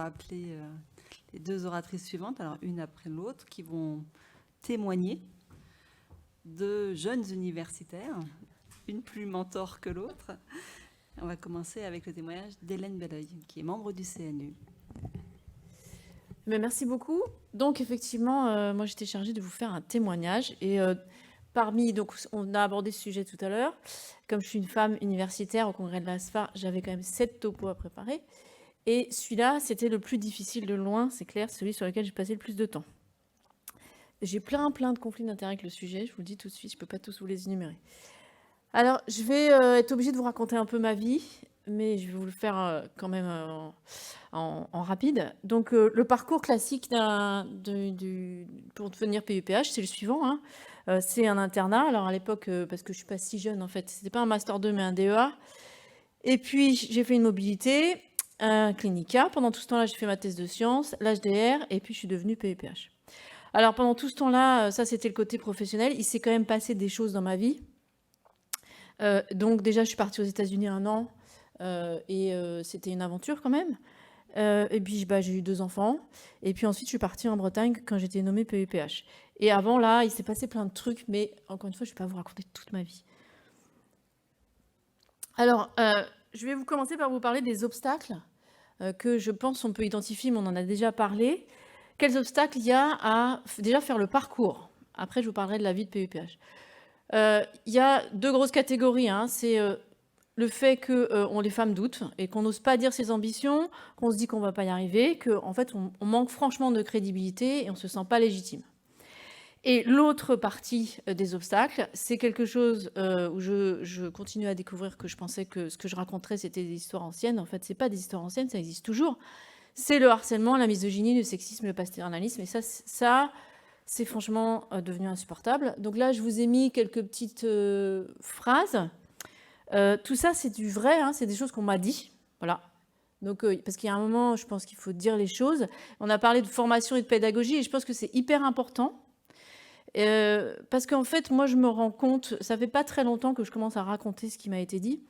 appeler les deux oratrices suivantes, alors une après l'autre, qui vont témoigner de jeunes universitaires, une plus mentor que l'autre. On va commencer avec le témoignage d'Hélène Belleuil, qui est membre du CNU. Mais merci beaucoup. Donc effectivement, moi j'étais chargée de vous faire un témoignage et donc on a abordé ce sujet tout à l'heure. Comme je suis une femme universitaire au congrès de l'ASFA, j'avais quand même 7 topos à préparer. Et celui-là, c'était le plus difficile de loin, c'est clair, celui sur lequel j'ai passé le plus de temps. J'ai plein de conflits d'intérêts avec le sujet, je vous le dis tout de suite, je ne peux pas tous vous les énumérer. Alors, je vais être obligée de vous raconter un peu ma vie, mais je vais vous le faire quand même en rapide. Donc, le parcours classique pour devenir PUPH, c'est le suivant. Hein. C'est un internat. Alors, à l'époque, parce que je ne suis pas si jeune, en fait, ce n'était pas un Master 2, mais un DEA. Et puis, j'ai fait une mobilité, un clinica. Pendant tout ce temps-là, j'ai fait ma thèse de sciences, l'HDR, et puis je suis devenue PUPH. Alors, pendant tout ce temps-là, ça, c'était le côté professionnel. Il s'est quand même passé des choses dans ma vie. Donc, déjà, je suis partie aux États-Unis 1 an, et c'était une aventure quand même. Et puis, j'ai eu 2 enfants. Et puis ensuite, je suis partie en Bretagne quand j'étais nommée PUPH. Et avant, là, il s'est passé plein de trucs, mais encore une fois, je ne vais pas vous raconter toute ma vie. Alors, je vais commencer par vous parler des obstacles que je pense on peut identifier, mais on en a déjà parlé. Quels obstacles il y a à déjà faire le parcours? Après, je vous parlerai de la vie de PUPH. Il y a 2 grosses catégories. Hein. C'est le fait que les femmes doutent et qu'on n'ose pas dire ses ambitions, qu'on se dit qu'on ne va pas y arriver, qu'en fait, on manque franchement de crédibilité et on ne se sent pas légitime. Et l'autre partie des obstacles, c'est quelque chose où je continue à découvrir que je pensais que ce que je raconterais, c'était des histoires anciennes. En fait, ce n'est pas des histoires anciennes, ça existe toujours. C'est le harcèlement, la misogynie, le sexisme, le paternalisme. Et ça c'est franchement devenu insupportable. Donc là, je vous ai mis quelques petites phrases. Tout ça, c'est du vrai, hein, c'est des choses qu'on m'a dit. Voilà. Donc, parce qu'il y a un moment, je pense qu'il faut dire les choses. On a parlé de formation et de pédagogie, et je pense que c'est hyper important. Parce qu'en fait, moi, je me rends compte, ça fait pas très longtemps que je commence à raconter ce qui m'a été dit.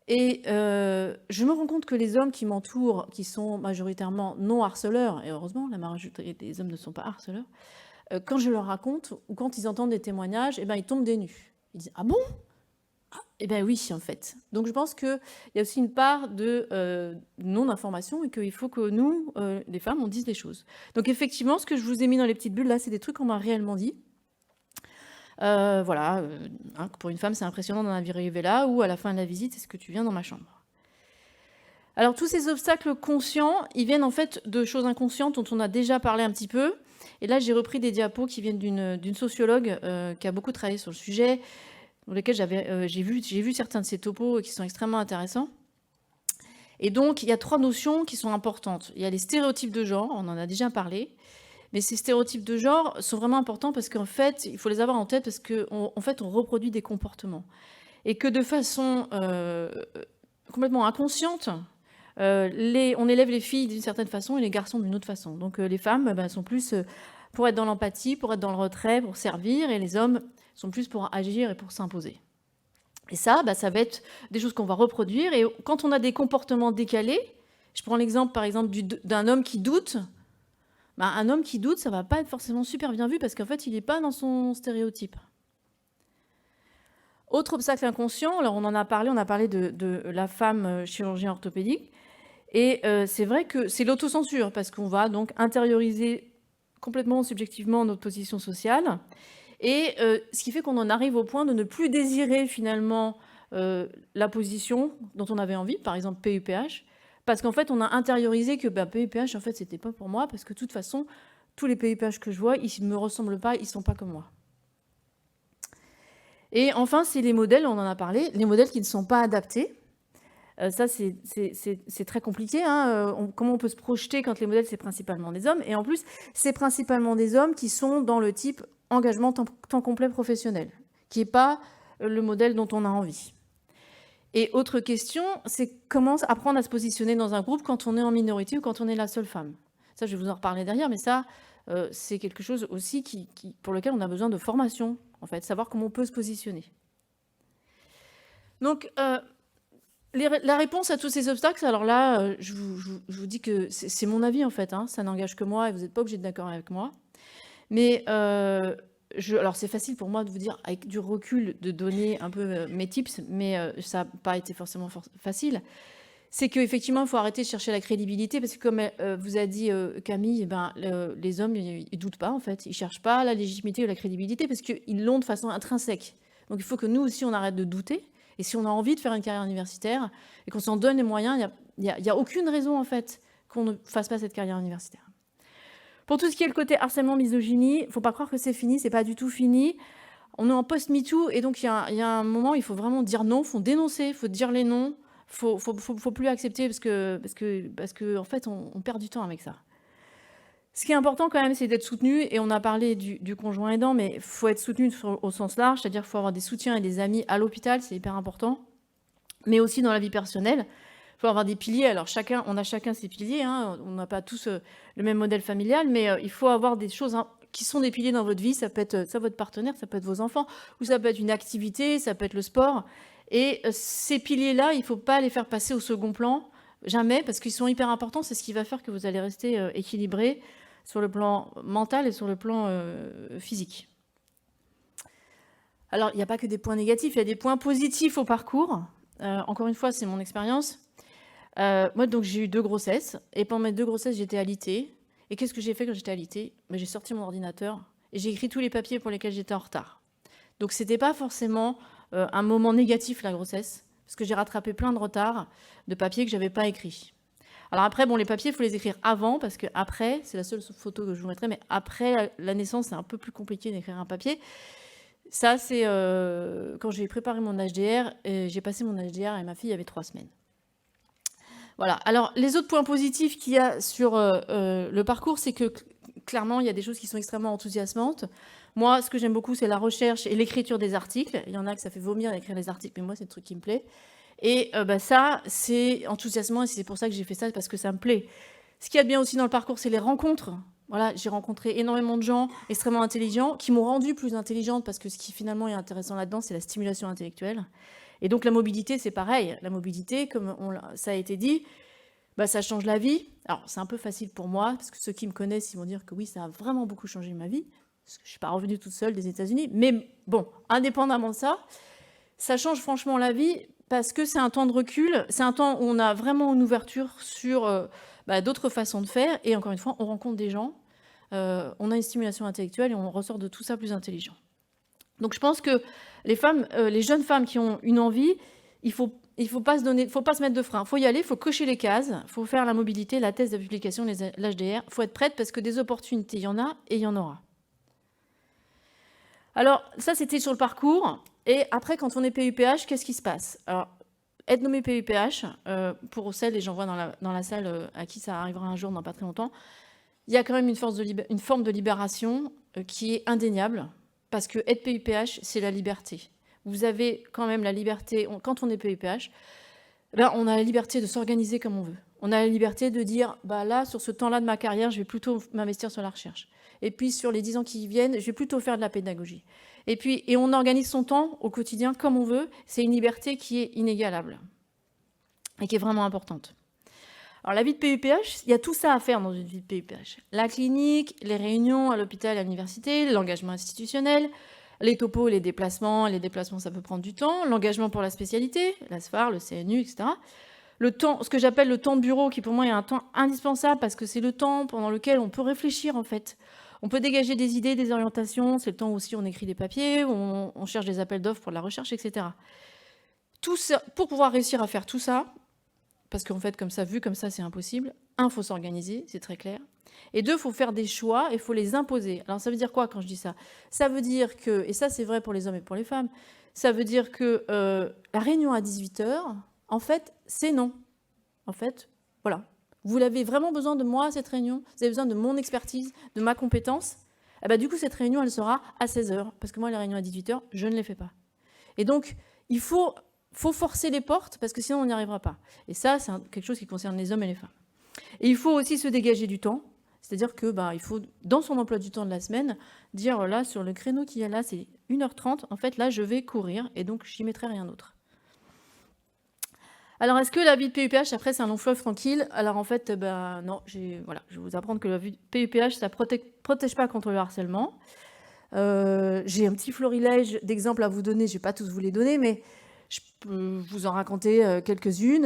Et je me rends compte que les hommes qui m'entourent, qui sont majoritairement non harceleurs, et heureusement, la majorité des hommes ne sont pas harceleurs, quand je leur raconte, ou quand ils entendent des témoignages, eh ben, ils tombent des nues. Ils disent « Ah bon ?» Eh bien oui, en fait. Donc je pense qu'il y a aussi une part de non-information et qu'il faut que nous, les femmes, on dise les choses. Donc effectivement, ce que je vous ai mis dans les petites bulles, là, c'est des trucs qu'on m'a réellement dit. Voilà, hein, pour une femme, c'est impressionnant d'en arriver là, ou à la fin de la visite, est-ce que tu viens dans ma chambre? Alors tous ces obstacles conscients, ils viennent en fait de choses inconscientes dont on a déjà parlé un petit peu. Et là, j'ai repris des diapos qui viennent d'une sociologue qui a beaucoup travaillé sur le sujet, dans lesquels j'ai vu certains de ces topos qui sont extrêmement intéressants. Et donc, il y a 3 notions qui sont importantes. Il y a les stéréotypes de genre, on en a déjà parlé, mais ces stéréotypes de genre sont vraiment importants parce qu'en fait, il faut les avoir en tête parce qu'en fait, on reproduit des comportements. Et que de façon complètement inconsciente, on élève les filles d'une certaine façon et les garçons d'une autre façon. Donc, les femmes sont plus pour être dans l'empathie, pour être dans le retrait, pour servir, et les hommes sont plus pour agir et pour s'imposer. Et ça va être des choses qu'on va reproduire. Et quand on a des comportements décalés, je prends l'exemple, par exemple, d'un homme qui doute. Un homme qui doute, ça va pas être forcément super bien vu parce qu'en fait, il n'est pas dans son stéréotype. Autre obstacle inconscient, alors on a parlé de la femme chirurgien orthopédique. Et c'est vrai que c'est l'autocensure parce qu'on va donc intérioriser complètement subjectivement notre position sociale. Et ce qui fait qu'on en arrive au point de ne plus désirer finalement la position dont on avait envie, par exemple PUPH, parce qu'en fait on a intériorisé que PUPH en fait c'était pas pour moi, parce que de toute façon tous les PUPH que je vois, ils ne me ressemblent pas, ils sont pas comme moi. Et enfin c'est les modèles, on en a parlé, les modèles qui ne sont pas adaptés. Ça c'est très compliqué, hein. Comment on peut se projeter quand les modèles c'est principalement des hommes, et en plus c'est principalement des hommes qui sont dans le type engagement temps complet professionnel, qui n'est pas le modèle dont on a envie. Et autre question, c'est comment apprendre à se positionner dans un groupe quand on est en minorité ou quand on est la seule femme. Ça, je vais vous en reparler derrière, mais ça, c'est quelque chose aussi pour lequel on a besoin de formation, en fait, savoir comment on peut se positionner. Donc, La réponse à tous ces obstacles, alors là, je vous dis que c'est mon avis en fait, hein, ça n'engage que moi et vous n'êtes pas obligé d'être d'accord avec moi. Mais alors c'est facile pour moi de vous dire avec du recul de donner un peu mes tips, mais ça n'a pas été forcément facile. C'est qu'effectivement, il faut arrêter de chercher la crédibilité parce que comme vous a dit Camille, eh ben, les hommes, ils ne doutent pas en fait. Ils ne cherchent pas la légitimité ou la crédibilité parce qu'ils l'ont de façon intrinsèque. Donc il faut que nous aussi, on arrête de douter. Et si on a envie de faire une carrière universitaire et qu'on s'en donne les moyens, il n'y a aucune raison en fait qu'on ne fasse pas cette carrière universitaire. Pour tout ce qui est le côté harcèlement, misogynie, il ne faut pas croire que c'est fini, c'est pas du tout fini. On est en post-MeToo et donc il y a un moment où il faut vraiment dire non, il faut dénoncer, il faut dire les noms. Faut plus accepter parce que en fait, on perd du temps avec ça. Ce qui est important quand même, c'est d'être soutenu. Et on a parlé du conjoint aidant, mais il faut être soutenu au sens large, c'est-à-dire qu'il faut avoir des soutiens et des amis à l'hôpital, c'est hyper important. Mais aussi dans la vie personnelle, il faut avoir des piliers. Alors on a chacun ses piliers, hein, on n'a pas tous le même modèle familial, mais il faut avoir des choses qui sont des piliers dans votre vie. Ça peut être votre partenaire, ça peut être vos enfants, ou ça peut être une activité, ça peut être le sport. Et ces piliers-là, il ne faut pas les faire passer au second plan, jamais, parce qu'ils sont hyper importants. C'est ce qui va faire que vous allez rester équilibré sur le plan mental et sur le plan physique. Alors, il n'y a pas que des points négatifs, il y a des points positifs au parcours. Encore une fois, c'est mon expérience. Moi, donc, j'ai eu 2 grossesses, et pendant mes 2 grossesses, j'étais alitée. Et qu'est-ce que j'ai fait quand j'étais alitée? J'ai sorti mon ordinateur et j'ai écrit tous les papiers pour lesquels j'étais en retard. Donc, ce n'était pas forcément un moment négatif, la grossesse, parce que j'ai rattrapé plein de retards de papiers que je n'avais pas écrits. Alors après, bon, les papiers, il faut les écrire avant, parce que après, c'est la seule photo que je vous mettrai, mais après la naissance, c'est un peu plus compliqué d'écrire un papier. Ça, c'est quand j'ai préparé mon HDR, j'ai passé mon HDR et ma fille avait 3 semaines. Voilà. Alors, les autres points positifs qu'il y a sur le parcours, c'est que clairement, il y a des choses qui sont extrêmement enthousiasmantes. Moi, ce que j'aime beaucoup, c'est la recherche et l'écriture des articles. Il y en a que ça fait vomir d'écrire les articles, mais moi, c'est le truc qui me plaît. Et ça, c'est enthousiasmant et c'est pour ça que j'ai fait ça, parce que ça me plaît. Ce qu'il y a de bien aussi dans le parcours, c'est les rencontres. Voilà, j'ai rencontré énormément de gens extrêmement intelligents qui m'ont rendue plus intelligente, parce que ce qui finalement est intéressant là-dedans, c'est la stimulation intellectuelle. Et donc la mobilité, c'est pareil. La mobilité, comme ça a été dit, ça change la vie. Alors c'est un peu facile pour moi, parce que ceux qui me connaissent, ils vont dire que oui, ça a vraiment beaucoup changé ma vie, parce que je ne suis pas revenue toute seule des États-Unis. Mais bon, indépendamment de ça, ça change franchement la vie, parce que c'est un temps de recul, c'est un temps où on a vraiment une ouverture sur d'autres façons de faire. Et encore une fois, on rencontre des gens, on a une stimulation intellectuelle et on ressort de tout ça plus intelligent. Donc je pense que les jeunes femmes qui ont une envie, il faut pas se mettre de frein. Il faut y aller, il faut cocher les cases, il faut faire la mobilité, la thèse de publication, l'HDR. Il faut être prête, parce que des opportunités, il y en a et il y en aura. Alors ça, c'était sur le parcours. Et après, quand on est PUPH, qu'est-ce qui se passe? Alors, être nommé PUPH, pour celles, et j'en vois dans la salle à qui ça arrivera un jour, dans pas très longtemps, il y a quand même une forme de libération qui est indéniable, parce que être PUPH, c'est la liberté. Vous avez quand même la liberté, quand on est PUPH, on a la liberté de s'organiser comme on veut. On a la liberté de dire, là, sur ce temps-là de ma carrière, je vais plutôt m'investir sur la recherche. Et puis, sur les 10 ans qui viennent, je vais plutôt faire de la pédagogie. Et on organise son temps au quotidien comme on veut. C'est une liberté qui est inégalable et qui est vraiment importante. Alors, la vie de PUPH, il y a tout ça à faire dans une vie de PUPH. La clinique, les réunions à l'hôpital, à l'université, l'engagement institutionnel, les topos, les déplacements, ça peut prendre du temps, l'engagement pour la spécialité, l'ASFAR, le CNU, etc. Le temps, ce que j'appelle le temps de bureau, qui pour moi est un temps indispensable, parce que c'est le temps pendant lequel on peut réfléchir, en fait. On peut dégager des idées, des orientations, c'est le temps où aussi on écrit des papiers, où on cherche des appels d'offres pour de la recherche, etc. Tout ça, pour pouvoir réussir à faire tout ça, parce qu'en fait, vu comme ça, c'est impossible. 1, il faut s'organiser, c'est très clair. Et 2, il faut faire des choix et il faut les imposer. Alors, ça veut dire quoi quand je dis ça? Ça veut dire que, et ça c'est vrai pour les hommes et pour les femmes, ça veut dire que la réunion à 18h, en fait, c'est non. En fait, voilà. Vous avez vraiment besoin de moi, cette réunion? Vous avez besoin de mon expertise, de ma compétence? Du coup, cette réunion, elle sera à 16h. Parce que moi, les réunions à 18h, je ne les fais pas. Et donc, il faut forcer les portes, parce que sinon, on n'y arrivera pas. Et ça, c'est quelque chose qui concerne les hommes et les femmes. Et il faut aussi se dégager du temps. C'est-à-dire que il faut, dans son emploi du temps de la semaine, dire là, sur le créneau qu'il y a là, c'est 1h30. En fait, là, je vais courir, et donc, je n'y mettrai rien d'autre. Alors, est-ce que la vie de PUPH, après, c'est un long fleuve tranquille? Alors, en fait, ben, non, voilà, je vais vous apprendre que la vie de PUPH, ça protège pas contre le harcèlement. J'ai un petit florilège d'exemples à vous donner, je vais pas tous vous les donner, mais je peux vous en raconter quelques-unes.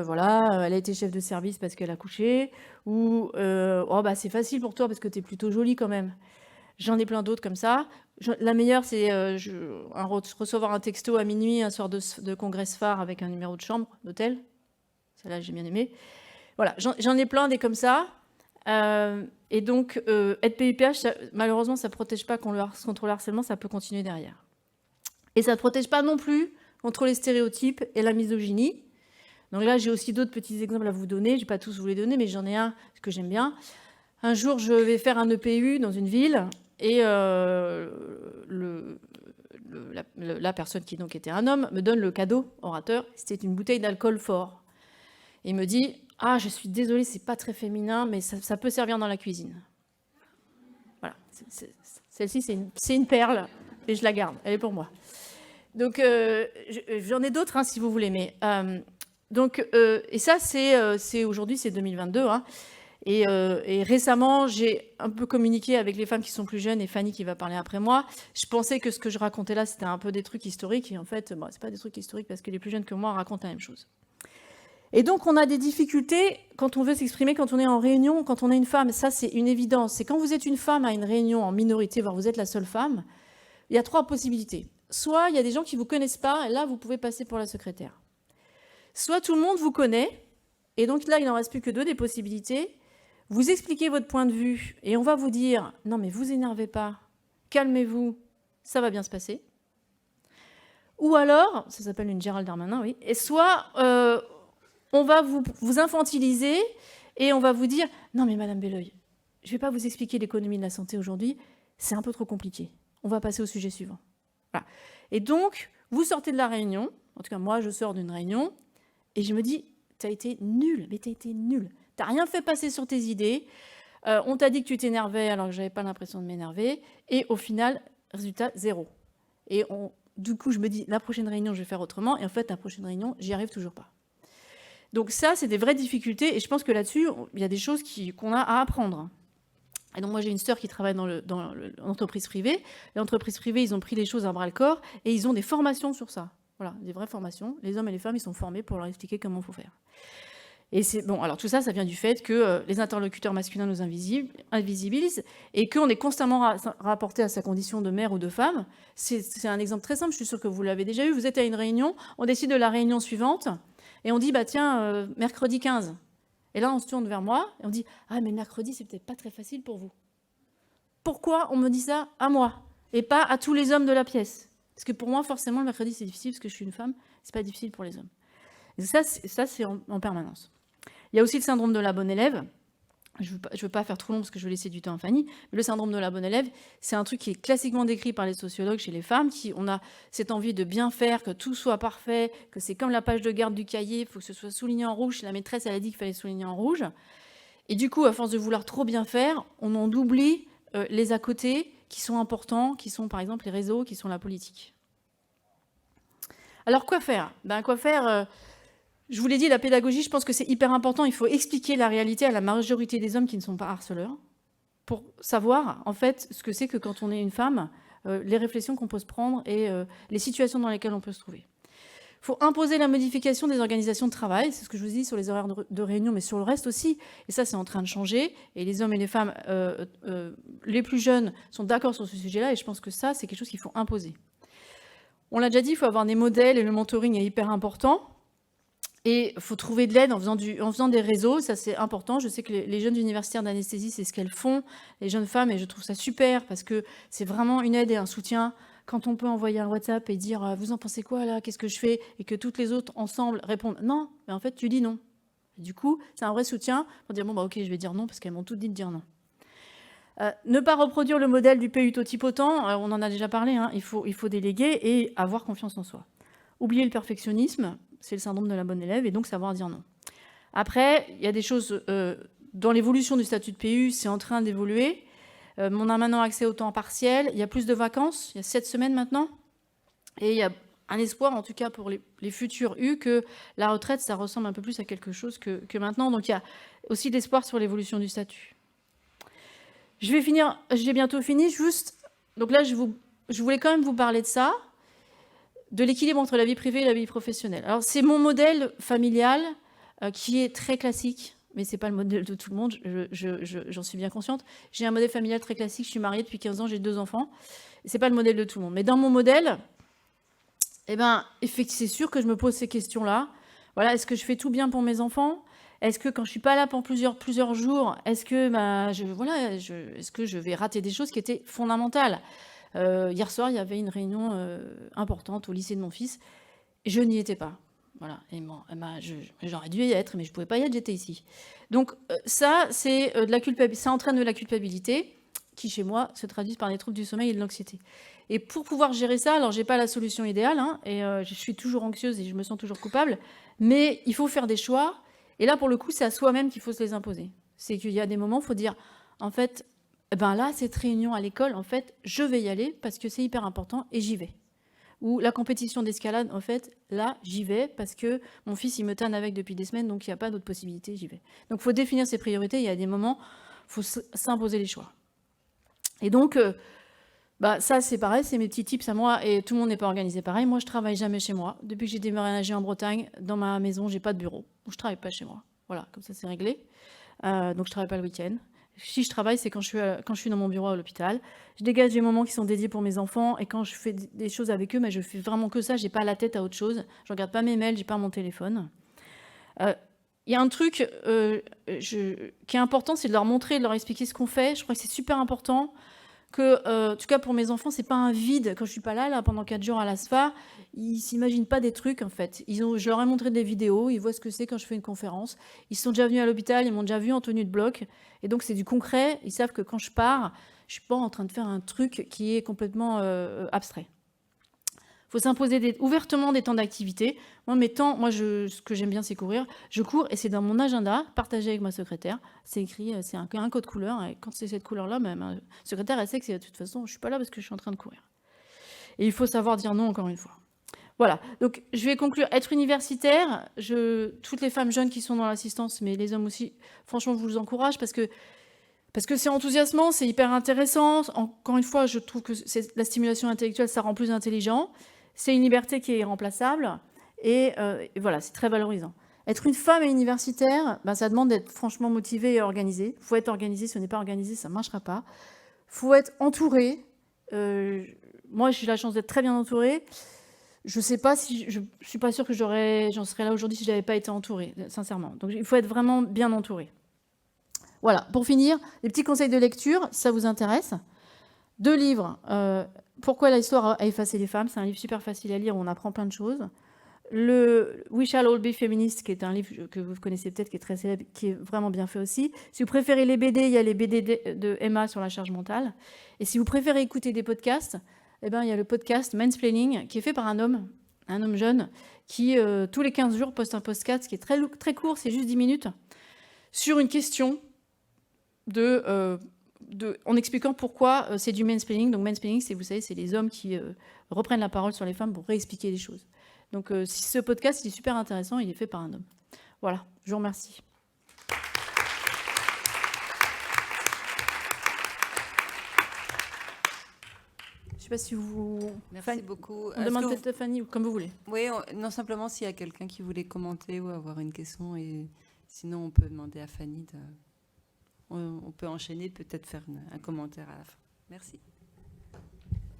Voilà, elle a été chef de service parce qu'elle a couché, ou oh, bah, c'est facile pour toi parce que tu es plutôt jolie quand même. J'en ai plein d'autres comme ça. La meilleure, c'est recevoir un texto à minuit, un soir de congrès phare avec un numéro de chambre d'hôtel. Celle-là, j'ai bien aimé. Voilà, j'en ai plein des comme ça. Et donc, être PUPH, malheureusement, ça ne protège pas contre le harcèlement, ça peut continuer derrière. Et ça ne protège pas non plus contre les stéréotypes et la misogynie. Donc là, j'ai aussi d'autres petits exemples à vous donner. Je ne vais pas tous vous les donner, mais j'en ai un que j'aime bien. Un jour, je vais faire un EPU dans une ville, et la personne qui donc était un homme me donne le cadeau orateur. C'était une bouteille d'alcool fort. Et il me dit: ah, je suis désolée, c'est pas très féminin, mais ça peut servir dans la cuisine. Voilà. Celle-ci, c'est une perle, et je la garde. Elle est pour moi. Donc, j'en ai d'autres, hein, si vous voulez. Mais, et ça, c'est aujourd'hui, c'est 2022. Hein. Et récemment, j'ai un peu communiqué avec les femmes qui sont plus jeunes, et Fanny qui va parler après moi. Je pensais que ce que je racontais là, c'était un peu des trucs historiques. Et en fait, bon, c'est pas des trucs historiques parce que les plus jeunes que moi racontent la même chose. Et donc, on a des difficultés quand on veut s'exprimer, quand on est en réunion, quand on est une femme. Ça, c'est une évidence. C'est quand vous êtes une femme à une réunion en minorité, voire vous êtes la seule femme, il y a 3 possibilités. Soit il y a des gens qui ne vous connaissent pas, et là, vous pouvez passer pour la secrétaire. Soit tout le monde vous connaît, et donc là, il n'en reste plus que 2 des possibilités. Vous expliquez votre point de vue, et on va vous dire: non, mais vous énervez pas, calmez-vous, ça va bien se passer. Ou alors, ça s'appelle une Gérald Darmanin, oui, et soit on va vous infantiliser, et on va vous dire: non, mais Madame Belleuil, je ne vais pas vous expliquer l'économie de la santé aujourd'hui, c'est un peu trop compliqué. On va passer au sujet suivant. Voilà. Et donc, vous sortez de la réunion, en tout cas, moi, je sors d'une réunion, et je me dis: t'as été nul, mais t'as été nul. T'as rien fait passer sur tes idées. On t'a dit que tu t'énervais alors que j'avais pas l'impression de m'énerver. Et au final, résultat, 0. Et du coup, je me dis: la prochaine réunion, je vais faire autrement. Et en fait, la prochaine réunion, j'y arrive toujours pas. Donc ça, c'est des vraies difficultés. Et je pense que là-dessus, il y a des choses qu'on a à apprendre. Et donc moi, j'ai une sœur qui travaille dans l'entreprise privée. L'entreprise privée, ils ont pris les choses à bras-le-corps et ils ont des formations sur ça. Voilà, des vraies formations. Les hommes et les femmes, ils sont formés pour leur expliquer comment il faut faire. Et c'est bon. Alors tout ça, ça vient du fait que les interlocuteurs masculins nous invisibilisent et qu'on est constamment rapporté à sa condition de mère ou de femme. C'est un exemple très simple. Je suis sûre que vous l'avez déjà eu. Vous êtes à une réunion, on décide de la réunion suivante et on dit: bah tiens, mercredi 15. Et là, on se tourne vers moi et on dit: ah, mais mercredi, c'est peut-être pas très facile pour vous. Pourquoi on me dit ça à moi et pas à tous les hommes de la pièce? Parce que pour moi, forcément, le mercredi, c'est difficile parce que je suis une femme. C'est pas difficile pour les hommes. Et ça, c'est en permanence. Il y a aussi le syndrome de la bonne élève. Je ne veux pas faire trop long parce que je veux laisser du temps à Fanny. Mais le syndrome de la bonne élève, c'est un truc qui est classiquement décrit par les sociologues chez les femmes, on a cette envie de bien faire, que tout soit parfait, que c'est comme la page de garde du cahier, il faut que ce soit souligné en rouge. La maîtresse, elle a dit qu'il fallait souligner en rouge. Et du coup, à force de vouloir trop bien faire, on en oublie les à côté qui sont importants, qui sont par exemple les réseaux, qui sont la politique. Alors quoi faire? Quoi faire Je vous l'ai dit, la pédagogie, je pense que c'est hyper important. Il faut expliquer la réalité à la majorité des hommes qui ne sont pas harceleurs pour savoir, en fait, ce que c'est que quand on est une femme, les réflexions qu'on peut se prendre et les situations dans lesquelles on peut se trouver. Il faut imposer la modification des organisations de travail. C'est ce que je vous dis sur les horaires de réunion, mais sur le reste aussi. Et ça, c'est en train de changer. Et les hommes et les femmes, les plus jeunes, sont d'accord sur ce sujet-là. Et je pense que ça, c'est quelque chose qu'il faut imposer. On l'a déjà dit, il faut avoir des modèles et le mentoring est hyper important. Et il faut trouver de l'aide en faisant des réseaux, ça c'est important. Je sais que les jeunes universitaires d'anesthésie, c'est ce qu'elles font, les jeunes femmes, et je trouve ça super parce que c'est vraiment une aide et un soutien. Quand on peut envoyer un WhatsApp et dire « vous en pensez quoi là, qu'est-ce que je fais ?» et que toutes les autres ensemble répondent « non », mais en fait tu dis non. Et du coup, c'est un vrai soutien pour dire « bon, ok, je vais dire non » parce qu'elles m'ont toutes dit de dire non. Ne pas reproduire le modèle du PU totipotent, on en a déjà parlé, hein, il faut déléguer et avoir confiance en soi. Oublier le perfectionnisme, c'est le syndrome de la bonne élève, et donc savoir dire non. Après, il y a des choses, dans l'évolution du statut de PU, c'est en train d'évoluer. On a maintenant accès au temps partiel, il y a plus de vacances, il y a 7 semaines maintenant, et il y a un espoir, en tout cas pour les futurs U, que la retraite, ça ressemble un peu plus à quelque chose que maintenant. Donc il y a aussi de l'espoir sur l'évolution du statut. Je vais finir, j'ai bientôt fini, juste... Donc là, je voulais quand même vous parler de ça, de l'équilibre entre la vie privée et la vie professionnelle. Alors c'est mon modèle familial qui est très classique, mais ce n'est pas le modèle de tout le monde, j'en suis bien consciente. J'ai un modèle familial très classique, je suis mariée depuis 15 ans, j'ai 2 enfants. Ce n'est pas le modèle de tout le monde. Mais dans mon modèle, eh ben, c'est sûr que je me pose ces questions-là. Voilà, est-ce que je fais tout bien pour mes enfants ? Est-ce que quand je ne suis pas là pendant plusieurs jours, est-ce que, est-ce que je vais rater des choses qui étaient fondamentales ? Hier soir, il y avait une réunion importante au lycée de mon fils. Je n'y étais pas. Voilà. Et bon, j'aurais dû y être, mais je ne pouvais pas y être, j'étais ici. Donc ça, c'est de la culpabilité. Ça entraîne de la culpabilité qui, chez moi, se traduisent par des troubles du sommeil et de l'anxiété. Et pour pouvoir gérer ça, alors je n'ai pas la solution idéale, hein, et je suis toujours anxieuse et je me sens toujours coupable, mais il faut faire des choix. Et là, pour le coup, c'est à soi-même qu'il faut se les imposer. C'est qu'il y a des moments où il faut dire, en fait, ben là, cette réunion à l'école, en fait, je vais y aller parce que c'est hyper important et j'y vais. Ou la compétition d'escalade, en fait, là, j'y vais parce que mon fils, il me tanne avec depuis des semaines, donc il n'y a pas d'autre possibilité, j'y vais. Donc, il faut définir ses priorités. Il y a des moments, il faut s'imposer les choix. Et donc, ça, c'est pareil, c'est mes petits tips à moi, et tout le monde n'est pas organisé pareil. Moi, je travaille jamais chez moi. Depuis que j'ai déménagé en Bretagne, dans ma maison, j'ai pas de bureau. Donc, je travaille pas chez moi. Voilà, comme ça, c'est réglé. Donc, je travaille pas le week-end. Si je travaille, c'est quand je suis dans mon bureau à l'hôpital. Je dégage des moments qui sont dédiés pour mes enfants, et quand je fais des choses avec eux, mais je fais vraiment que ça. J'ai pas la tête à autre chose. Je regarde pas mes mails, j'ai pas mon téléphone. Il y a un truc qui est important, c'est de leur montrer, de leur expliquer ce qu'on fait. Je crois que c'est super important. En tout cas pour mes enfants, c'est pas un vide. Quand je suis pas là pendant 4 jours à l'ASFA, ils s'imaginent pas des trucs en fait. Je leur ai montré des vidéos, ils voient ce que c'est quand je fais une conférence. Ils sont déjà venus à l'hôpital, ils m'ont déjà vu en tenue de bloc. Et donc c'est du concret. Ils savent que quand je pars, je suis pas en train de faire un truc qui est complètement abstrait. Il faut s'imposer ouvertement des temps d'activité. Moi, ce que j'aime bien, c'est courir. Je cours et c'est dans mon agenda, partagé avec ma secrétaire. C'est écrit, c'est un code couleur. Et quand c'est cette couleur-là, ma secrétaire, elle sait que de toute façon, je ne suis pas là parce que je suis en train de courir. Et il faut savoir dire non, encore une fois. Voilà. Donc, je vais conclure. Être universitaire, toutes les femmes jeunes qui sont dans l'assistance, mais les hommes aussi, franchement, je vous encourage parce que c'est enthousiasmant, c'est hyper intéressant. Encore une fois, je trouve que la stimulation intellectuelle, ça rend plus intelligent. C'est une liberté qui est irremplaçable et voilà, c'est très valorisant. Être une femme et universitaire, ça demande d'être franchement motivée et organisée. Il faut être organisé, si on n'est pas organisé, ça ne marchera pas. Il faut être entouré. Moi, j'ai la chance d'être très bien entourée. Je ne suis pas sûre que j'en serais là aujourd'hui si je n'avais pas été entourée, sincèrement. Donc, il faut être vraiment bien entouré. Voilà, pour finir, les petits conseils de lecture, ça vous intéresse. 2 livres. Pourquoi l'histoire a effacé les femmes, c'est un livre super facile à lire où on apprend plein de choses. Le We Shall All Be Feminist, qui est un livre que vous connaissez peut-être, qui est très célèbre, qui est vraiment bien fait aussi. Si vous préférez les BD, il y a les BD de Emma sur la charge mentale. Et si vous préférez écouter des podcasts, il y a le podcast Mansplaining, qui est fait par un homme jeune, qui tous les 15 jours poste un podcast qui est très, très court, c'est juste 10 minutes, sur une question en expliquant pourquoi c'est du mansplaining. Donc mansplaining, vous savez, c'est les hommes qui reprennent la parole sur les femmes pour réexpliquer les choses. Donc si ce podcast il est super intéressant, il est fait par un homme. Voilà, je vous remercie. Je ne sais pas si vous... Merci beaucoup. On demande peut-être à Fanny, ou comme vous voulez. Oui, non, simplement s'il y a quelqu'un qui voulait commenter ou avoir une question, et sinon on peut demander à Fanny de... On peut enchaîner, peut-être faire un commentaire à la fin. Merci.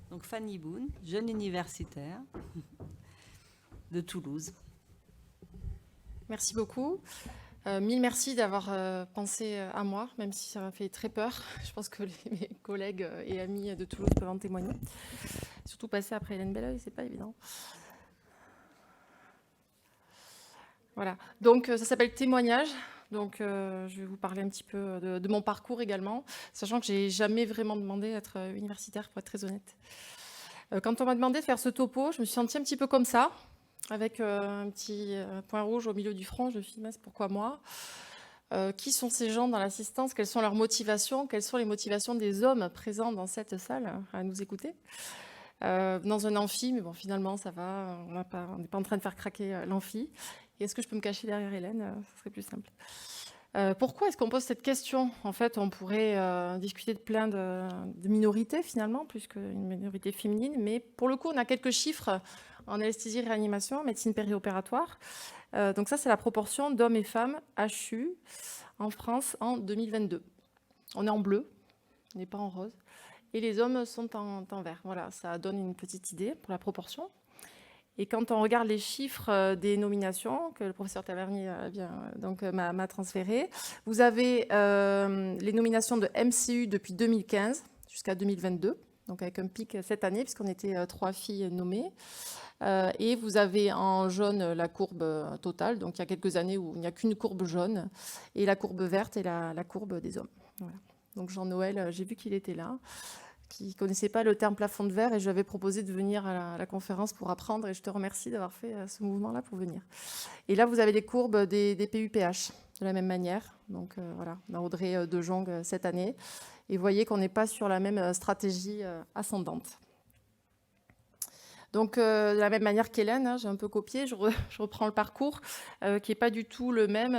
Donc Fanny Boone, jeune universitaire de Toulouse. Merci beaucoup. Mille merci d'avoir pensé à moi, même si ça m'a fait très peur. Je pense que mes collègues et amis de Toulouse peuvent en témoigner. Surtout passer après Hélène Belleuil, c'est pas évident. Voilà. Donc ça s'appelle Témoignage. Donc, je vais vous parler un petit peu de mon parcours également, sachant que j'ai jamais vraiment demandé d'être universitaire, pour être très honnête. Quand on m'a demandé de faire ce topo, je me suis sentie un petit peu comme ça, avec un petit point rouge au milieu du front. Je me suis dit, mince, pourquoi moi ? Qui sont ces gens dans l'assistance ? Quelles sont leurs motivations ? Quelles sont les motivations des hommes présents dans cette salle à nous écouter ? dans un amphi, mais bon, finalement, ça va, on n'est pas en train de faire craquer l'amphi. Et est-ce que je peux me cacher derrière Hélène? Ce serait plus simple. Pourquoi est-ce qu'on pose cette question? En fait, on pourrait discuter de plein de minorités, finalement, plus qu'une minorité féminine, mais pour le coup, on a quelques chiffres en anesthésie-réanimation, médecine périopératoire. Donc ça, c'est la proportion d'hommes et femmes HU en France en 2022. On est en bleu, on n'est pas en rose. Et les hommes sont en vert. Voilà, ça donne une petite idée pour la proportion. Et quand on regarde les chiffres des nominations que le professeur Tavernier m'a transféré, vous avez les nominations de MCU depuis 2015 jusqu'à 2022, donc avec un pic cette année, puisqu'on était 3 filles nommées. Et vous avez en jaune la courbe totale, donc il y a quelques années où il n'y a qu'une courbe jaune, et la courbe verte est la courbe des hommes. Voilà. Donc Jean-Noël, j'ai vu qu'il était là, qui ne connaissait pas le terme plafond de verre, et je lui avais proposé de venir à la conférence pour apprendre, et je te remercie d'avoir fait ce mouvement-là pour venir. Et là, vous avez les courbes des PUPH, de la même manière. Donc voilà, on a Audrey De Jong cette année, et vous voyez qu'on n'est pas sur la même stratégie ascendante. Donc, de la même manière qu'Hélène, hein, j'ai un peu copié, je reprends le parcours qui n'est pas du tout le même,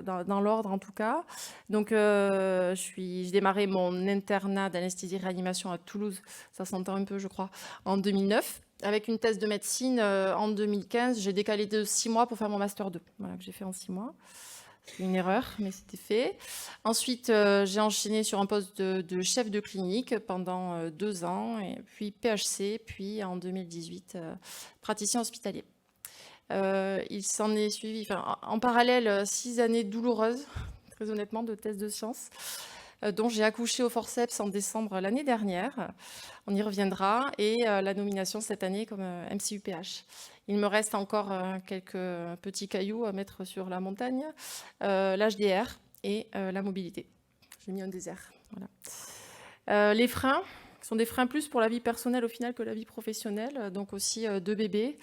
dans l'ordre en tout cas. Donc, j'ai démarré mon internat d'anesthésie-réanimation à Toulouse, ça s'entend un peu, je crois, en 2009. Avec une thèse de médecine en 2015, j'ai décalé de 6 mois pour faire mon Master 2, voilà, que j'ai fait en 6 mois. C'est une erreur, mais c'était fait. Ensuite, j'ai enchaîné sur un poste de chef de clinique pendant 2 ans, et puis PHC, puis en 2018, praticien hospitalier. Il s'en est suivi, en parallèle, 6 années douloureuses, très honnêtement, de thèse de sciences, dont j'ai accouché au forceps en décembre l'année dernière. On y reviendra. Et la nomination cette année comme MCUPH. Il me reste encore quelques petits cailloux à mettre sur la montagne, l'HDR et la mobilité. J'ai mis un désert. Voilà. Les freins sont des freins plus pour la vie personnelle au final que la vie professionnelle, donc aussi 2 bébés.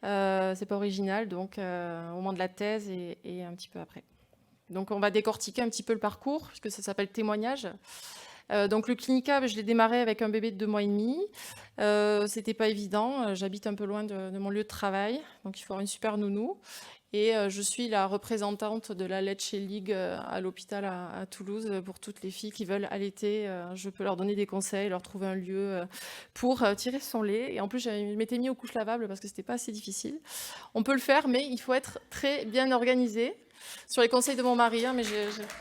C'est pas original, donc au moment de la thèse et un petit peu après. Donc on va décortiquer un petit peu le parcours, puisque ça s'appelle témoignage. Donc le clinica, je l'ai démarré avec un bébé de 2 mois et demi. C'était pas évident, j'habite un peu loin de mon lieu de travail, donc il faut avoir une super nounou. Et je suis la représentante de la Lecce League à l'hôpital à Toulouse pour toutes les filles qui veulent allaiter. Je peux leur donner des conseils, leur trouver un lieu pour tirer son lait. Et en plus, je m'étais mis aux couches lavables parce que c'était pas assez difficile. On peut le faire, mais il faut être très bien organisé. Sur les conseils de mon mari, hein, mais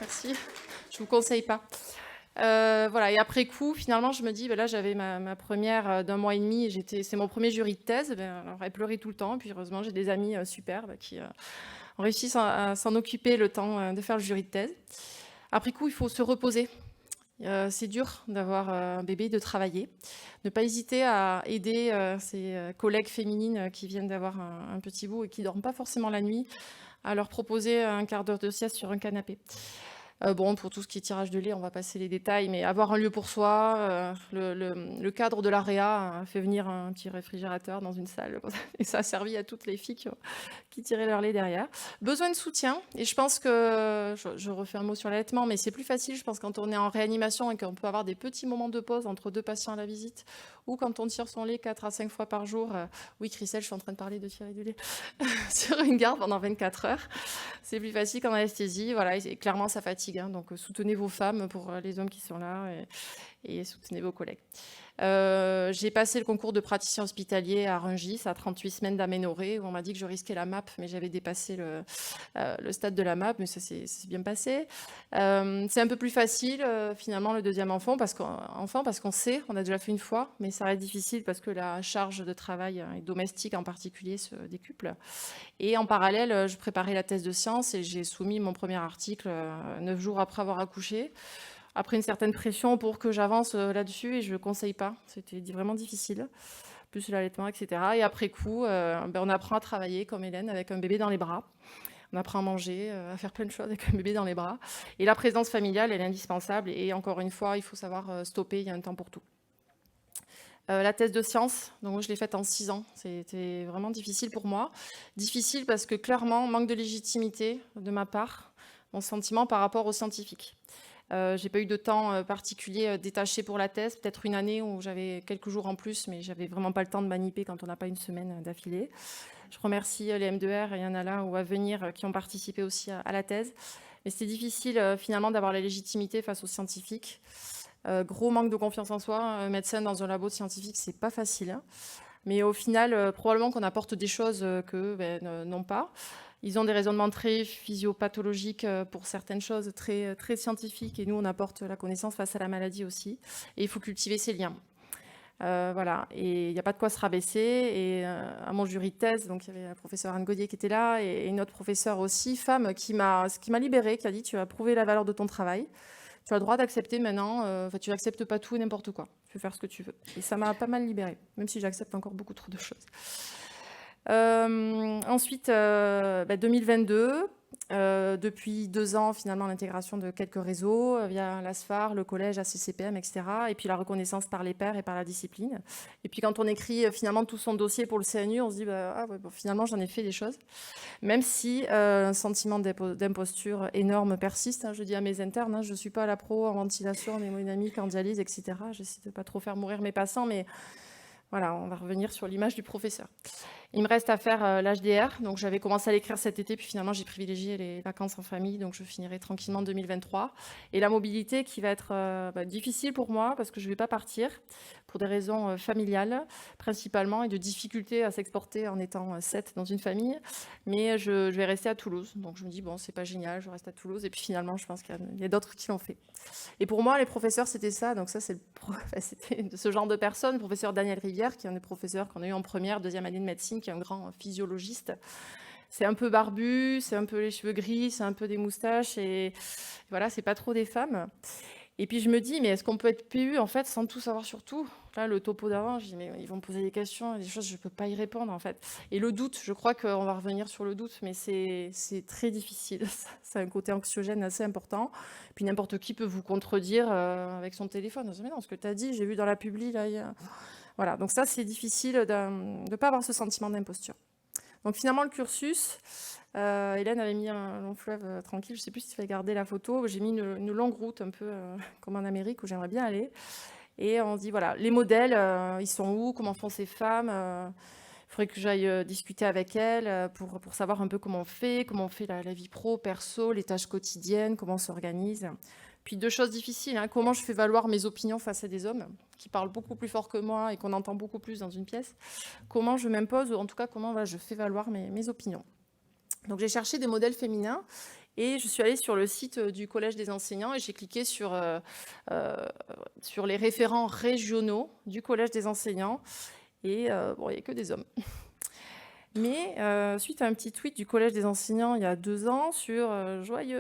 merci, je vous conseille pas. Voilà, et après coup, finalement, je me dis, là, j'avais ma première d'1 mois et demi, c'est mon premier jury de thèse, alors, elle pleurait tout le temps, puis heureusement, j'ai des amis super qui ont réussi à s'en occuper le temps de faire le jury de thèse. Après coup, il faut se reposer. C'est dur d'avoir un bébé, de travailler. Ne pas hésiter à aider ses collègues féminines qui viennent d'avoir un petit bout et qui ne dorment pas forcément la nuit, à leur proposer un quart d'heure de sieste sur un canapé. Bon, pour tout ce qui est tirage de lait, on va passer les détails, mais avoir un lieu pour soi, le cadre de l'AREA a fait venir un petit réfrigérateur dans une salle, et ça a servi à toutes les filles qui tiraient leur lait derrière. Besoin de soutien, et je pense que, je refais un mot sur l'allaitement, mais c'est plus facile, je pense, quand on est en réanimation et qu'on peut avoir des petits moments de pause entre 2 patients à la visite, ou quand on tire son lait 4 à 5 fois par jour. Oui, Christelle, je suis en train de parler de tirer du lait sur une garde pendant 24 heures. C'est plus facile qu'en anesthésie, voilà, et clairement, ça fatigue. Donc soutenez vos femmes pour les hommes qui sont là et soutenez vos collègues. J'ai passé le concours de praticien hospitalier à Rungis à 38 semaines d'aménorrhée où on m'a dit que je risquais la MAP, mais j'avais dépassé le stade de la MAP, mais ça s'est bien passé. C'est un peu plus facile finalement le deuxième enfant parce qu'on sait, on a déjà fait une fois, mais ça reste difficile parce que la charge de travail et domestique en particulier se décuple. Et en parallèle, je préparais la thèse de sciences et j'ai soumis mon premier article 9 jours après avoir accouché, après une certaine pression pour que j'avance là-dessus, et je ne conseille pas. C'était vraiment difficile, plus l'allaitement, etc. Et après coup, on apprend à travailler comme Hélène, avec un bébé dans les bras. On apprend à manger, à faire plein de choses avec un bébé dans les bras. Et la présence familiale, elle est indispensable. Et encore une fois, il faut savoir stopper, il y a un temps pour tout. La thèse de sciences, donc moi, je l'ai faite en 6 ans. C'était vraiment difficile pour moi. Difficile parce que clairement, manque de légitimité de ma part, mon sentiment par rapport aux scientifiques. J'ai pas eu de temps particulier détaché pour la thèse, peut-être une année où j'avais quelques jours en plus, mais j'avais vraiment pas le temps de maniper quand on n'a pas une semaine d'affilée. Je remercie les M2R, il y en a là ou à venir qui ont participé aussi à la thèse. Mais c'était difficile finalement d'avoir la légitimité face aux scientifiques. Gros manque de confiance en soi, médecin dans un labo scientifique, c'est pas facile. Hein. Mais au final, probablement qu'on apporte des choses qu'eux n'ont pas. Ils ont des raisonnements très physiopathologiques pour certaines choses, très, très scientifiques, et nous, on apporte la connaissance face à la maladie aussi. Et il faut cultiver ces liens. Voilà, et il n'y a pas de quoi se rabaisser. Et à mon jury de thèse, donc il y avait la professeure Anne Gaudier qui était là, et une autre professeure aussi, femme, qui m'a libérée, qui a dit « Tu as prouvé la valeur de ton travail. Tu as le droit d'accepter maintenant, tu n'acceptes pas tout et n'importe quoi. Tu peux faire ce que tu veux. » Et ça m'a pas mal libérée, même si j'accepte encore beaucoup trop de choses. Ensuite, 2022, depuis 2 ans, finalement, l'intégration de quelques réseaux via l'ASFAR, le collège, ACCPM, etc. Et puis la reconnaissance par les pairs et par la discipline. Et puis quand on écrit finalement tout son dossier pour le CNU, on se dit finalement, j'en ai fait des choses. Même si un sentiment d'imposture énorme persiste. Hein, je dis à mes internes, je ne suis pas la pro en ventilation, en hémodynamique, en dialyse, etc. J'essaie de ne pas trop faire mourir mes patients, mais voilà, on va revenir sur l'image du professeur. Il me reste à faire l'HDR, donc j'avais commencé à l'écrire cet été, puis finalement j'ai privilégié les vacances en famille, donc je finirai tranquillement en 2023. Et la mobilité qui va être difficile pour moi, parce que je ne vais pas partir, pour des raisons familiales principalement, et de difficulté à s'exporter en étant 7 dans une famille, mais je vais rester à Toulouse. Donc je me dis, bon, c'est pas génial, je reste à Toulouse, et puis finalement je pense qu'il y a d'autres qui l'ont fait. Et pour moi, les professeurs, c'était ça, donc ça c'était de ce genre de personnes, le professeur Daniel Rivière, qui est un des professeurs qu'on a eu en première, deuxième année de médecine, qui est un grand physiologiste. C'est un peu barbu, c'est un peu les cheveux gris, c'est un peu des moustaches, et voilà, c'est pas trop des femmes. Et puis je me dis, mais est-ce qu'on peut être PU en fait sans tout savoir sur tout? Là, le topo d'avant, je dis, mais ils vont me poser des questions, des choses, je ne peux pas y répondre en fait. Et le doute, je crois qu'on va revenir sur le doute, mais c'est très difficile. C'est un côté anxiogène assez important. Puis n'importe qui peut vous contredire avec son téléphone. Mais non, ce que tu as dit, j'ai vu dans la publi, là, il y a... Voilà, donc ça, c'est difficile de ne pas avoir ce sentiment d'imposture. Donc finalement, le cursus, Hélène avait mis un long fleuve tranquille, je ne sais plus si tu vas garder la photo, j'ai mis une longue route un peu comme en Amérique où j'aimerais bien aller. Et on se dit, voilà, les modèles, ils sont où? Comment font ces femmes? Il faudrait que j'aille discuter avec elles pour savoir un peu comment on fait la vie pro, perso, les tâches quotidiennes, comment on s'organise. Puis 2 choses difficiles, hein. Comment je fais valoir mes opinions face à des hommes qui parlent beaucoup plus fort que moi et qu'on entend beaucoup plus dans une pièce. Comment je m'impose, ou en tout cas comment je fais valoir mes opinions. Donc j'ai cherché des modèles féminins et je suis allée sur le site du Collège des enseignants et j'ai cliqué sur les référents régionaux du Collège des enseignants. Et bon, il n'y a que des hommes. Mais suite à un petit tweet du Collège des enseignants il y a 2 ans sur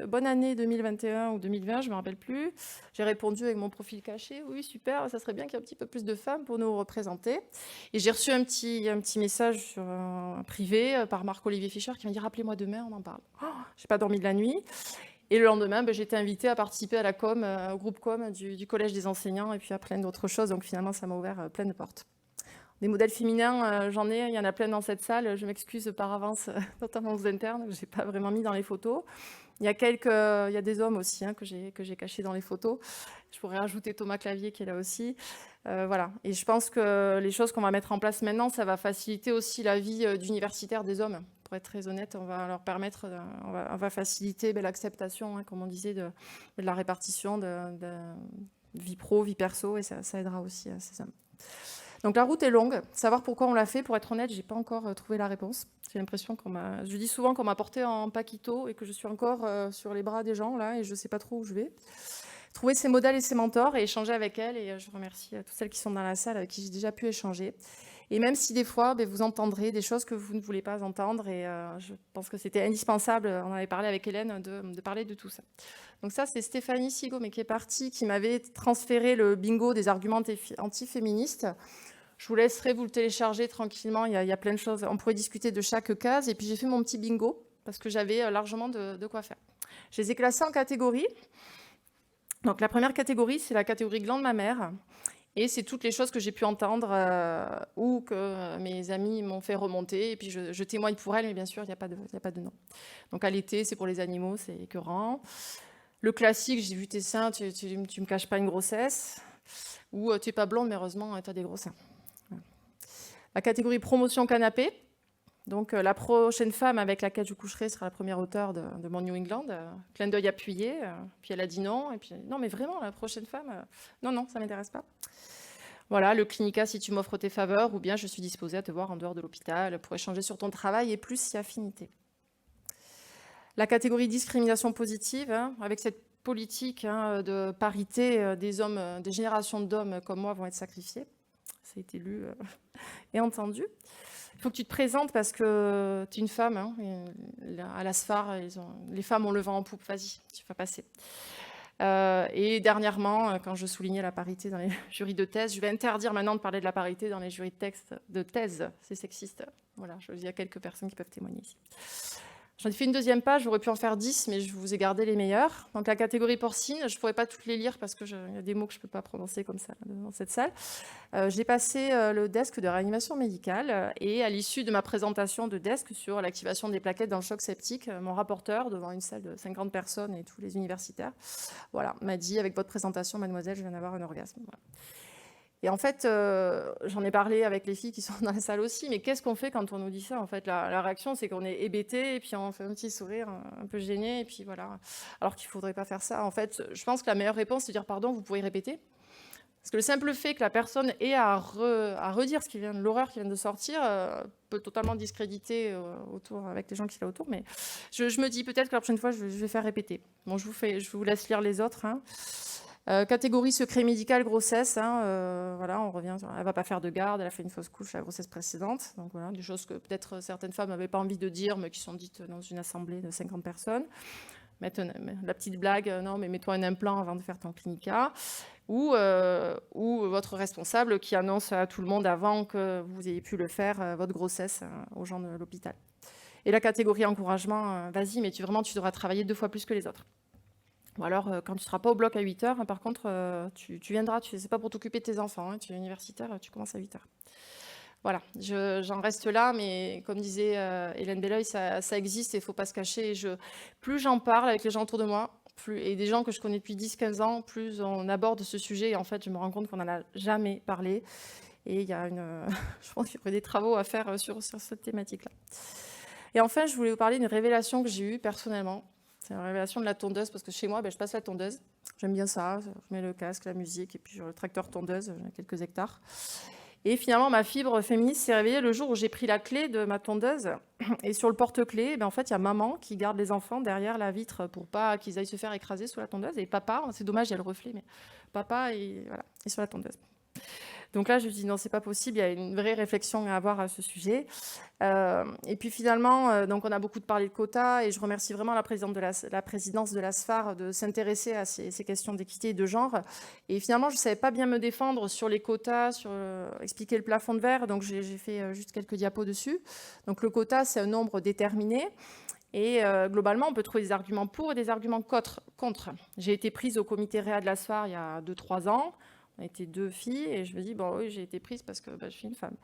bonne année 2021 ou 2020, je ne me rappelle plus, j'ai répondu avec mon profil caché, oui super, ça serait bien qu'il y ait un petit peu plus de femmes pour nous représenter. Et j'ai reçu un petit message sur privé par Marc-Olivier Fischer qui m'a dit rappelez-moi demain, on en parle. Oh, je n'ai pas dormi de la nuit. Et le lendemain, j'ai été invitée à participer à la com, au groupe com du Collège des enseignants et puis à plein d'autres choses. Donc finalement, ça m'a ouvert plein de portes. Des modèles féminins, j'en ai, il y en a plein dans cette salle. Je m'excuse par avance, notamment aux internes, que je n'ai pas vraiment mis dans les photos. Il y a des hommes aussi que j'ai cachés dans les photos. Je pourrais rajouter Thomas Clavier qui est là aussi. Voilà. Et je pense que les choses qu'on va mettre en place maintenant, ça va faciliter aussi la vie d'universitaire des hommes. Pour être très honnête, on va leur permettre, on va faciliter l'acceptation, comme on disait, de la répartition de vie pro, vie perso, et ça aidera aussi ces hommes. Donc la route est longue. Savoir pourquoi on l'a fait, pour être honnête, je n'ai pas encore trouvé la réponse. J'ai l'impression je dis souvent qu'on m'a porté en paquito et que je suis encore sur les bras des gens là et je ne sais pas trop où je vais. Trouver ces modèles et ces mentors et échanger avec elles. Et je remercie toutes celles qui sont dans la salle avec qui j'ai déjà pu échanger. Et même si des fois, vous entendrez des choses que vous ne voulez pas entendre, et je pense que c'était indispensable, on en avait parlé avec Hélène, de parler de tout ça. Donc ça, c'est Stéphanie Sigaud, mais qui est partie, qui m'avait transféré le bingo des arguments antiféministes. Je vous laisserai vous le télécharger tranquillement, il y a plein de choses. On pourrait discuter de chaque case. Et puis j'ai fait mon petit bingo, parce que j'avais largement de quoi faire. Je les ai classés en catégories. Donc la première catégorie, c'est la catégorie gland mammaire. Et c'est toutes les choses que j'ai pu entendre ou que mes amis m'ont fait remonter. Et puis je témoigne pour elles, mais bien sûr, il n'y a pas de nom. Donc allaiter, c'est pour les animaux, c'est écœurant. Le classique, j'ai vu tes seins, tu me caches pas une grossesse. Ou tu n'es pas blonde, mais heureusement, tu as des gros seins. Voilà. La catégorie promotion canapé. Donc, la prochaine femme avec laquelle je coucherai sera la première auteure de mon New England. Clin d'œil appuyé. Puis elle a dit non. Et puis, non, mais vraiment, la prochaine femme, non, ça ne m'intéresse pas. Voilà, le clinica si tu m'offres tes faveurs, ou bien je suis disposée à te voir en dehors de l'hôpital pour échanger sur ton travail et plus si affinité. La catégorie discrimination positive, avec cette politique de parité des hommes, des générations d'hommes comme moi vont être sacrifiés. Ça a été lu et entendu. Il faut que tu te présentes parce que tu es une femme. À l'ASFAR, les femmes ont le vent en poupe. Vas-y, tu vas passer. Et dernièrement, quand je soulignais la parité dans les jurys de thèse, je vais interdire maintenant de parler de la parité dans les jurys de thèse. C'est sexiste. Voilà, il y a quelques personnes qui peuvent témoigner ici. J'en ai fait une deuxième page, j'aurais pu en faire 10, mais je vous ai gardé les meilleurs. Donc la catégorie porcine, je ne pourrais pas toutes les lire parce qu'il y a des mots que je ne peux pas prononcer comme ça dans cette salle. J'ai passé le desk de réanimation médicale et à l'issue de ma présentation de desk sur l'activation des plaquettes dans le choc septique, mon rapporteur, devant une salle de 50 personnes et tous les universitaires, voilà, m'a dit « Avec votre présentation, mademoiselle, je viens d'avoir un orgasme. » Voilà. Et en fait, j'en ai parlé avec les filles qui sont dans la salle aussi, mais qu'est-ce qu'on fait quand on nous dit ça? En fait, la réaction, c'est qu'on est hébété, et puis on fait un petit sourire un peu gêné, et puis voilà. Alors qu'il ne faudrait pas faire ça. En fait, je pense que la meilleure réponse, c'est de dire « Pardon, vous pouvez répéter ?» Parce que le simple fait que la personne ait à redire l'horreur qui vient de sortir peut totalement discréditer autour, avec les gens qui sont là autour. Mais je me dis peut-être que la prochaine fois, je vais faire répéter. Bon, je vous laisse lire les autres. Catégorie secret médical, grossesse. Voilà, on revient. Elle ne va pas faire de garde, elle a fait une fausse couche à la grossesse précédente. Donc voilà, des choses que peut-être certaines femmes n'avaient pas envie de dire, mais qui sont dites dans une assemblée de 50 personnes. Mettre la petite blague, non, mais mets-toi un implant avant de faire ton clinica. Ou votre responsable qui annonce à tout le monde avant que vous ayez pu le faire, votre grossesse aux gens de l'hôpital. Et la catégorie encouragement, vas-y, mais tu devras travailler 2 fois plus que les autres. Ou alors, quand tu ne seras pas au bloc à 8 heures, par contre, tu viendras, c'est pas pour t'occuper de tes enfants, tu es universitaire, tu commences à 8 heures. Voilà, j'en reste là, mais comme disait Hélène Belleuil, ça existe et il ne faut pas se cacher. Plus j'en parle avec les gens autour de moi, et des gens que je connais depuis 10-15 ans, plus on aborde ce sujet. Et en fait, je me rends compte qu'on n'en a jamais parlé. Et il y a je pense qu'il y aurait des travaux à faire sur cette thématique-là. Et enfin, je voulais vous parler d'une révélation que j'ai eue personnellement. C'est la révélation de la tondeuse, parce que chez moi, je passe la tondeuse. J'aime bien ça, je mets le casque, la musique, et puis le tracteur tondeuse, j'ai quelques hectares. Et finalement, ma fibre féministe s'est réveillée le jour où j'ai pris la clé de ma tondeuse. Et sur le porte-clés, en fait, il y a maman qui garde les enfants derrière la vitre pour pas qu'ils aillent se faire écraser sous la tondeuse. Et papa, c'est dommage, il y a le reflet, mais papa est sur la tondeuse. Donc là, je me dis non, c'est pas possible, il y a une vraie réflexion à avoir à ce sujet. Et puis finalement, donc on a beaucoup parlé de quotas, et je remercie vraiment la présidence de l'ASFAR de s'intéresser à ces questions d'équité et de genre. Et finalement, je ne savais pas bien me défendre sur les quotas, sur expliquer le plafond de verre, donc j'ai fait juste quelques diapos dessus. Donc le quota, c'est un nombre déterminé. Et globalement, on peut trouver des arguments pour et des arguments contre. J'ai été prise au comité réa de l'ASFAR il y a 2-3 ans. On a été 2 filles et je me dis, bon oui, j'ai été prise parce que je suis une femme.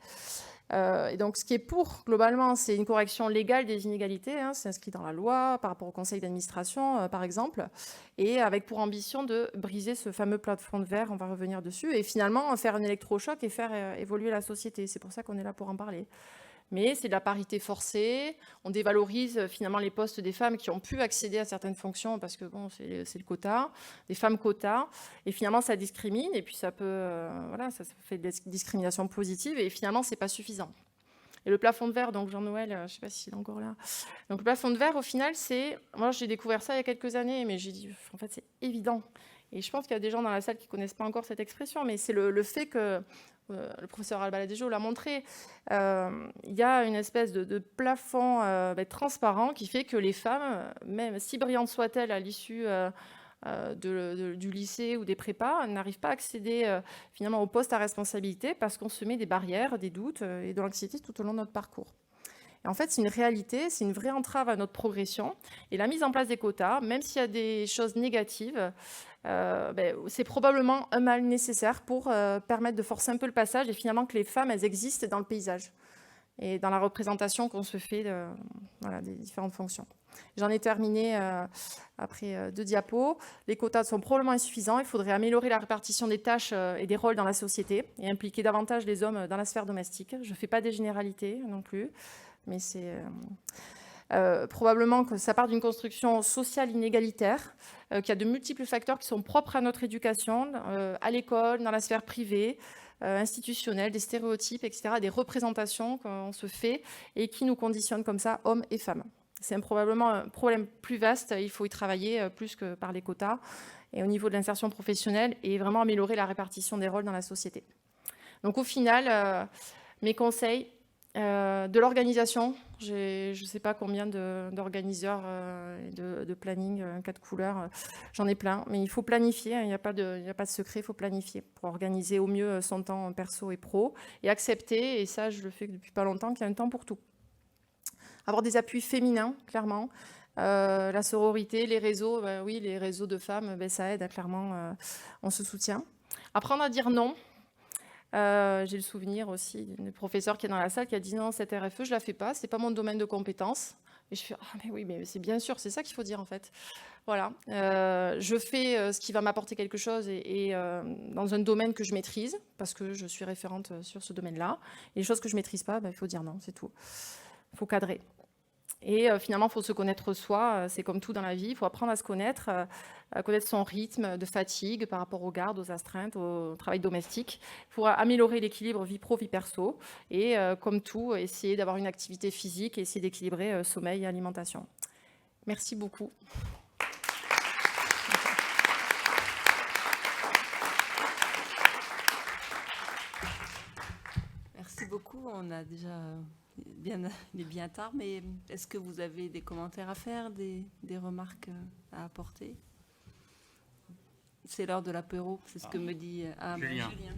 Et donc, ce qui est pour, globalement, c'est une correction légale des inégalités. C'est inscrit dans la loi par rapport au conseil d'administration, par exemple, et avec pour ambition de briser ce fameux plafond de verre, on va revenir dessus, et finalement faire un électrochoc et faire évoluer la société. C'est pour ça qu'on est là pour en parler. Mais c'est de la parité forcée, on dévalorise finalement les postes des femmes qui ont pu accéder à certaines fonctions parce que bon, c'est le quota, des femmes quotas, et finalement ça discrimine, et puis ça peut, ça fait des discriminations positives, et finalement c'est pas suffisant. Et le plafond de verre, donc Jean-Noël, je ne sais pas s'il est encore là. Donc le plafond de verre, au final, moi j'ai découvert ça il y a quelques années, mais j'ai dit, en fait c'est évident. Et je pense qu'il y a des gens dans la salle qui ne connaissent pas encore cette expression, mais c'est le fait que le professeur Albaladejo l'a montré, il y a une espèce de plafond transparent qui fait que les femmes, même si brillantes soient-elles à l'issue du lycée ou des prépas, n'arrivent pas à accéder finalement au poste à responsabilité parce qu'on se met des barrières, des doutes et de l'anxiété tout au long de notre parcours. Et en fait, c'est une réalité, c'est une vraie entrave à notre progression. Et la mise en place des quotas, même s'il y a des choses négatives, c'est probablement un mal nécessaire pour permettre de forcer un peu le passage et finalement que les femmes, elles existent dans le paysage et dans la représentation qu'on se fait des différentes fonctions. J'en ai terminé après 2 diapos. Les quotas sont probablement insuffisants. Il faudrait améliorer la répartition des tâches et des rôles dans la société et impliquer davantage les hommes dans la sphère domestique. Je ne fais pas des généralités non plus, mais c'est probablement que ça part d'une construction sociale inégalitaire, qu'il y a de multiples facteurs qui sont propres à notre éducation, à l'école, dans la sphère privée, institutionnelle, des stéréotypes, etc., des représentations qu'on se fait et qui nous conditionnent comme ça, hommes et femmes. C'est probablement un problème plus vaste, il faut y travailler plus que par les quotas, et au niveau de l'insertion professionnelle, et vraiment améliorer la répartition des rôles dans la société. Donc au final, mes conseils, de l'organisation, je ne sais pas combien d'organiseurs et de planning, 4 couleurs, j'en ai plein, mais il faut planifier, il n'y a pas de secret, il faut planifier pour organiser au mieux son temps perso et pro, et accepter, et ça je le fais depuis pas longtemps, qu'il y a un temps pour tout. Avoir des appuis féminins, clairement. La sororité, les réseaux, oui, les réseaux de femmes, ça aide, clairement, on se soutient. Apprendre à dire non. J'ai le souvenir aussi d'une professeure qui est dans la salle qui a dit non, cette RFE, je ne la fais pas, ce n'est pas mon domaine de compétence. Et je fais, ah mais oui, mais c'est bien sûr, c'est ça qu'il faut dire en fait. Voilà, je fais ce qui va m'apporter quelque chose et dans un domaine que je maîtrise, parce que je suis référente sur ce domaine-là. Et les choses que je ne maîtrise pas, il faut dire non, c'est tout. Il faut cadrer. Et finalement, il faut se connaître soi, c'est comme tout dans la vie, il faut apprendre à se connaître, à connaître son rythme de fatigue par rapport aux gardes, aux astreintes, au travail domestique, pour améliorer l'équilibre vie pro, vie perso, et comme tout, essayer d'avoir une activité physique et essayer d'équilibrer sommeil et alimentation. Merci beaucoup. Merci beaucoup. On a déjà il est bien tard, mais est-ce que vous avez des commentaires à faire, des remarques à apporter? C'est l'heure de l'apéro, c'est ce que me dit Julien. Julien.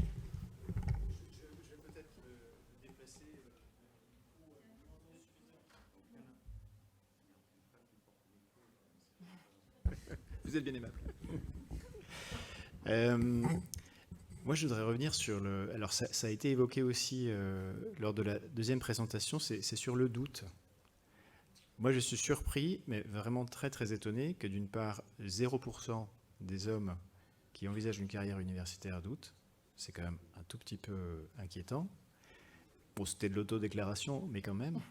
Je vais peut-être me déplacer. Vous êtes bien aimable. Moi, je voudrais revenir sur le... Alors, ça a été évoqué aussi lors de la deuxième présentation, c'est sur le doute. Moi, je suis surpris, mais vraiment très, très étonné, que d'une part, 0% des hommes qui envisagent une carrière universitaire doutent. C'est quand même un tout petit peu inquiétant. Bon, c'était de l'autodéclaration, mais quand même.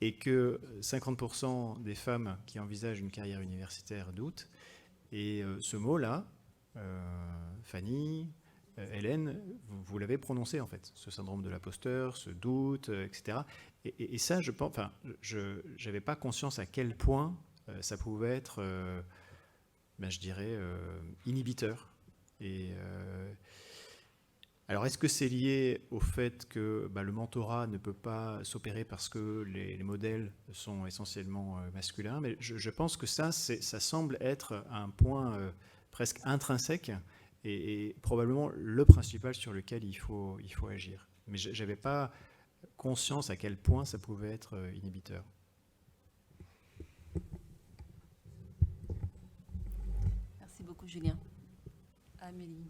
Et que 50% des femmes qui envisagent une carrière universitaire doutent. Et ce mot-là, Fanny... Hélène, vous l'avez prononcé en fait, ce syndrome de l'imposteur, ce doute, etc. Et ça, je pense, enfin, je n'avais pas conscience à quel point ça pouvait être, je dirais, inhibiteur. Et alors, est-ce que c'est lié au fait que le mentorat ne peut pas s'opérer parce que les modèles sont essentiellement masculins? Mais je pense que ça semble être un point presque intrinsèque. Et probablement le principal sur lequel il faut agir. Mais je n'avais pas conscience à quel point ça pouvait être inhibiteur. Merci beaucoup, Julien. Amélie.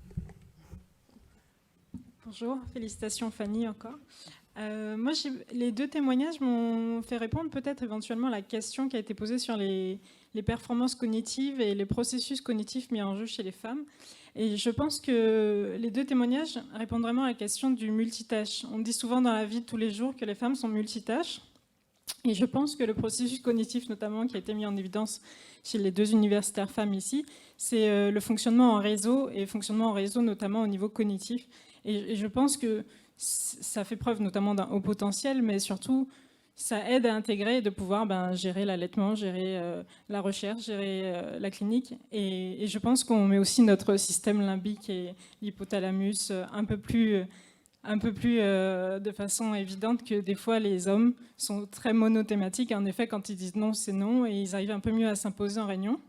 Bonjour, félicitations Fanny encore. Moi, les 2 témoignages m'ont fait répondre peut-être éventuellement à la question qui a été posée sur les performances cognitives et les processus cognitifs mis en jeu chez les femmes. Et je pense que les 2 témoignages répondent vraiment à la question du multitâche. On dit souvent dans la vie de tous les jours que les femmes sont multitâches. Et je pense que le processus cognitif, notamment, qui a été mis en évidence chez les 2 universitaires femmes ici, c'est le fonctionnement en réseau, et fonctionnement en réseau notamment au niveau cognitif. Et je pense que ça fait preuve notamment d'un haut potentiel, mais surtout, ça aide à intégrer et de pouvoir gérer l'allaitement, gérer la recherche, gérer la clinique. Et je pense qu'on met aussi notre système limbique et l'hypothalamus un peu plus de façon évidente que des fois les hommes sont très monothématiques. En effet, quand ils disent non, c'est non, et ils arrivent un peu mieux à s'imposer en réunion.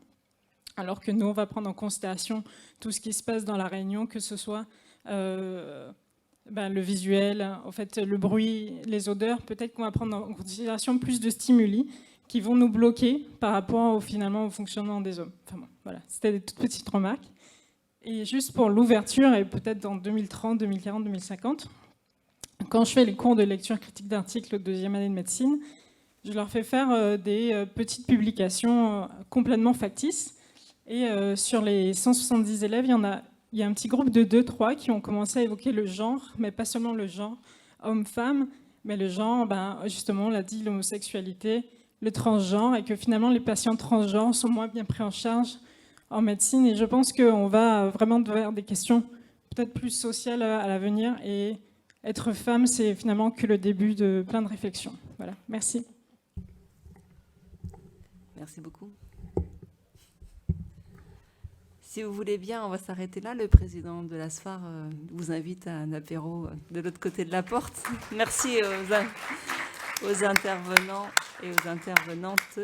Alors que nous, on va prendre en considération tout ce qui se passe dans la réunion, que ce soit le visuel, en fait, le bruit, les odeurs. Peut-être qu'on va prendre en considération plus de stimuli qui vont nous bloquer par rapport finalement au fonctionnement des hommes. Enfin bon, voilà, c'était des toutes petites remarques. Et juste pour l'ouverture, et peut-être dans 2030, 2040, 2050, quand je fais les cours de lecture critique d'articles de 2e année de médecine, je leur fais faire des petites publications complètement factices. Et sur les 170 élèves, il y a un petit groupe de 2-3 qui ont commencé à évoquer le genre, mais pas seulement le genre homme-femme, mais le genre, justement, on l'a dit, l'homosexualité, le transgenre, et que finalement les patients transgenres sont moins bien pris en charge en médecine. Et je pense qu'on va vraiment vers des questions peut-être plus sociales à l'avenir. Et être femme, c'est finalement que le début de plein de réflexions. Voilà, merci. Merci beaucoup. Si vous voulez bien, on va s'arrêter là. Le président de l'ASFAR vous invite à un apéro de l'autre côté de la porte. Merci aux intervenants et aux intervenantes.